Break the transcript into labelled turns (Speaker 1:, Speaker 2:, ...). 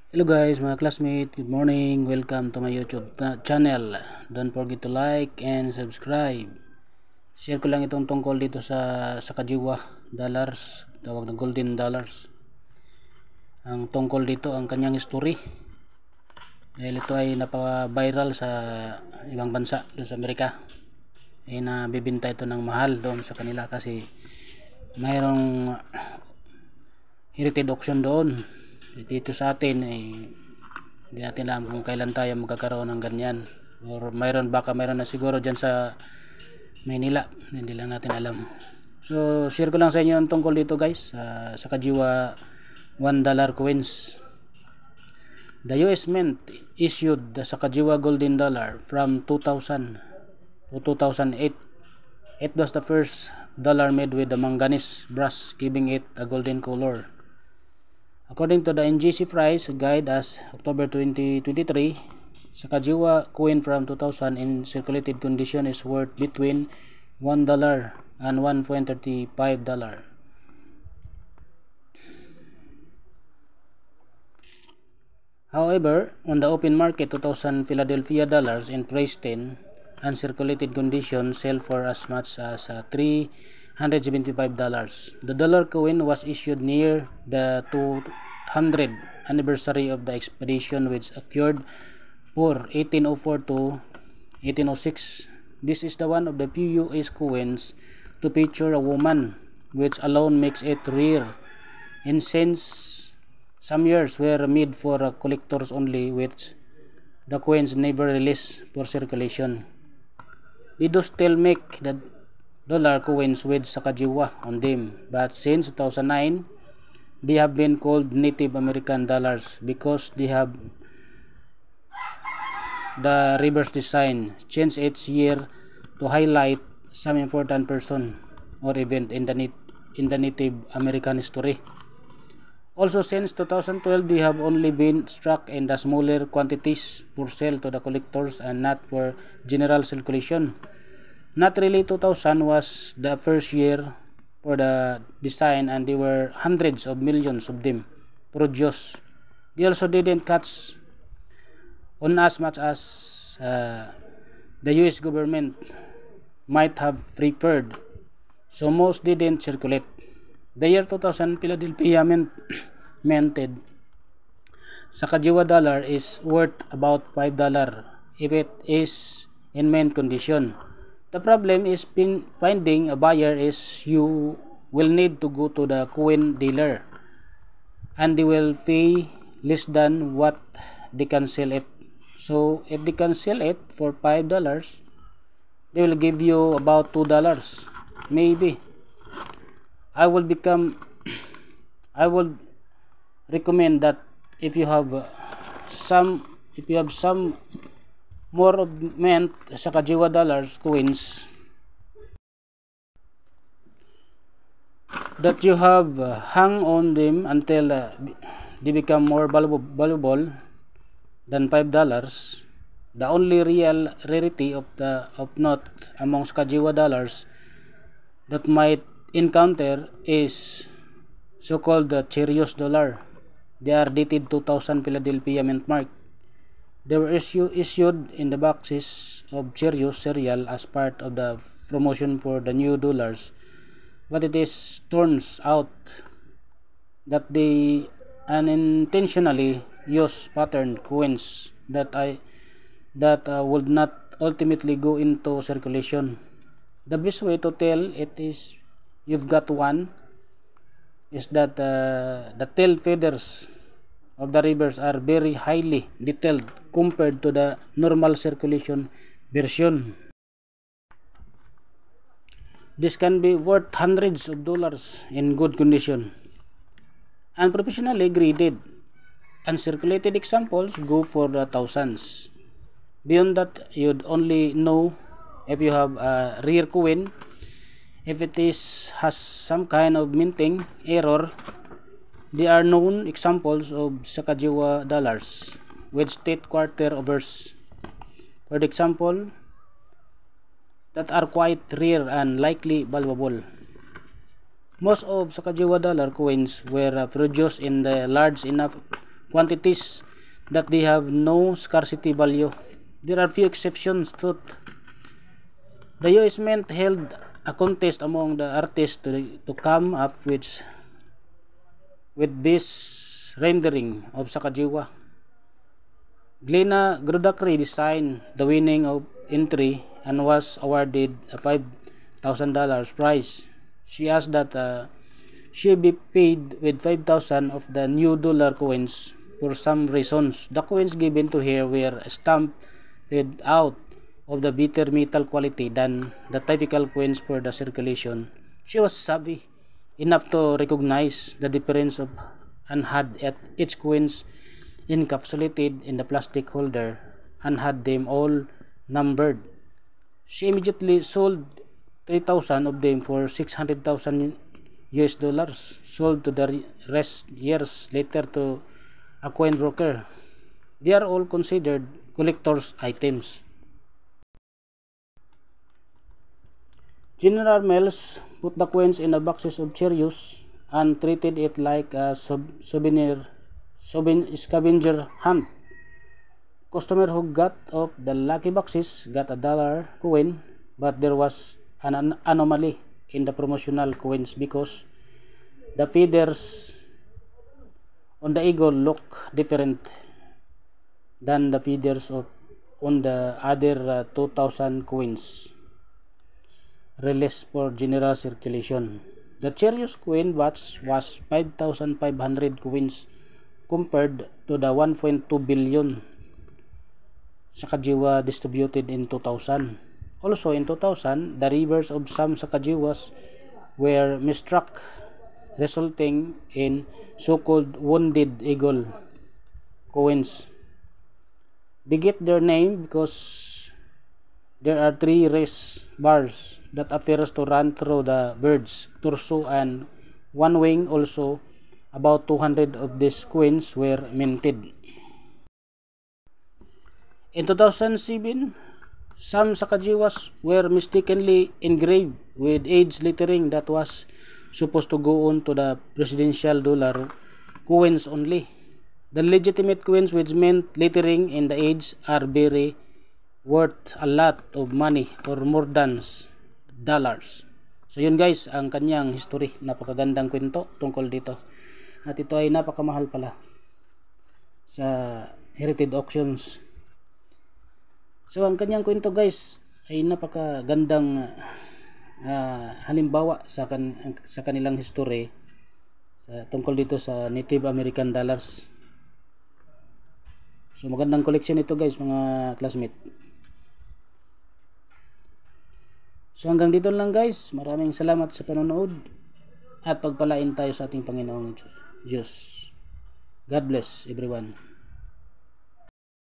Speaker 1: Hello guys, mga classmates, good morning. Welcome to my YouTube channel. Don't forget to like and subscribe. Share ko lang itong tungkol dito sa Kajiwa dollars, tawag na golden dollars. Ang tungkol dito ang kanyang history. Dahil ito ay napaka-viral sa ibang bansa, doon sa Amerika. Ay nabibinta ito ng mahal doon sa kanila kasi mayroong heritage auction doon. Dito sa atin ay hindi natin alam kung kailan tayo magkakaroon ng ganyan, or baka mayroon na siguro dyan sa Maynila, hindi lang natin alam. So share ko lang sa inyo ang tungkol dito guys, sa Kajiwa $1 coins. The US Mint issued the Sakajiwa golden dollar from 2000 to 2008. It was the first dollar made with the manganese brass, giving it a golden color. According to the NGC price guide as October 2023, Sakajiwa coin from 2000 in circulated condition is worth between $1 and $1.35. However, on the open market, 2000 Philadelphia dollars in pristine and circulated condition sell for as much as $375. The dollar coin was issued near the 200th anniversary of the expedition, which occurred for 1804 to 1806. This is the one of the few US coins to feature a woman, which alone makes it rare. And since some years were made for collectors only, which the coins never released for circulation. They do still make the dollar coins with Sakajiwa on them, but since 2009 they have been called Native American dollars because they have the reverse design, changed each year to highlight some important person or event in the Native American history. Also, since 2012, they have only been struck in the smaller quantities for sale to the collectors and not for general circulation. Not really 2000 was the first year for the design, and there were hundreds of millions of them produced. They also didn't catch on as much as the US government might have preferred, so most didn't circulate. The year 2000 Philadelphia minted Sakajiwa dollar is worth about $5 if it is in mint condition. The problem is finding a buyer is you will need to go to the coin dealer and they will pay less than what they can sell it. So if they can sell it for $5, they will give you about $2 maybe. I would recommend that if you have some more of mint Sakajiwa dollars coins that you have hang on them until they become more valuable than $5. The only real rarity of note among Sakajiwa dollars that might encounter is so-called the Cheerios dollar. They are dated 2000 Philadelphia mint mark. They were issued in the boxes of Cheerios cereal as part of the promotion for the new dollars, but it turns out that they unintentionally use patterned coins that would not ultimately go into circulation. The best way to tell it is you've got one is that the tail feathers of the rivers are very highly detailed compared to the normal circulation version. This can be worth hundreds of dollars in good condition. And professionally graded and circulated examples go for the thousands. Beyond that, you'd only know if you have a rare coin. If it has some kind of minting error. There are known examples of Sakajiwa dollars with state quarter overs, for example, that are quite rare and likely valuable. Most of Sakajiwa dollar coins were produced in the large enough quantities that they have no scarcity value. There are few exceptions to it. The US Mint held a contest among the artists to come up with this rendering of Sacagawea. Glenna Grudakri designed the winning of entry and was awarded a $5,000 prize. She asked that she be paid with 5,000 of the new dollar coins for some reasons. The coins given to her were stamped out of the better metal quality than the typical coins for the circulation. She was savvy enough to recognize the difference of and had each coins encapsulated in the plastic holder and had them all numbered. She immediately sold 3,000 of them for 600,000 US dollars, sold to the rest years later to a coin broker. They are all considered collector's items. General Mills put the coins in a boxes of Cheerios and treated it like a scavenger hunt. Customer who got of the lucky boxes got a dollar coin, but there was an anomaly in the promotional coins because the feathers on the eagle look different than the feathers on the other 2,000 coins released for general circulation. The Cheerios coin batch was 5,500 coins compared to the 1.2 billion Sacagawea distributed in 2000. Also in 2000, the reverse of some Sacagaweas were mistruck, resulting in so-called wounded eagle coins. They get their name because there are 3 raised bars that appears to run through the bird's torso and one wing. Also, about 200 of these coins were minted. In 2007, some Sacagaweas were mistakenly engraved with age lettering that was supposed to go on to the presidential dollar coins only. The legitimate coins with mint lettering in the age are very worth a lot of money or more than dollars. So yun guys, ang kanyang history. Napakagandang kwento tungkol dito. At ito ay napakamahal pala sa Heritage Auctions. So ang kanyang kwento guys ay napakagandang halimbawa sa kanilang history tungkol dito sa Native American dollars. So magandang collection ito guys mga classmate. So hanggang dito lang guys. Maraming salamat sa panonood at pagpalain tayo sa ating Panginoong Diyos. God bless everyone.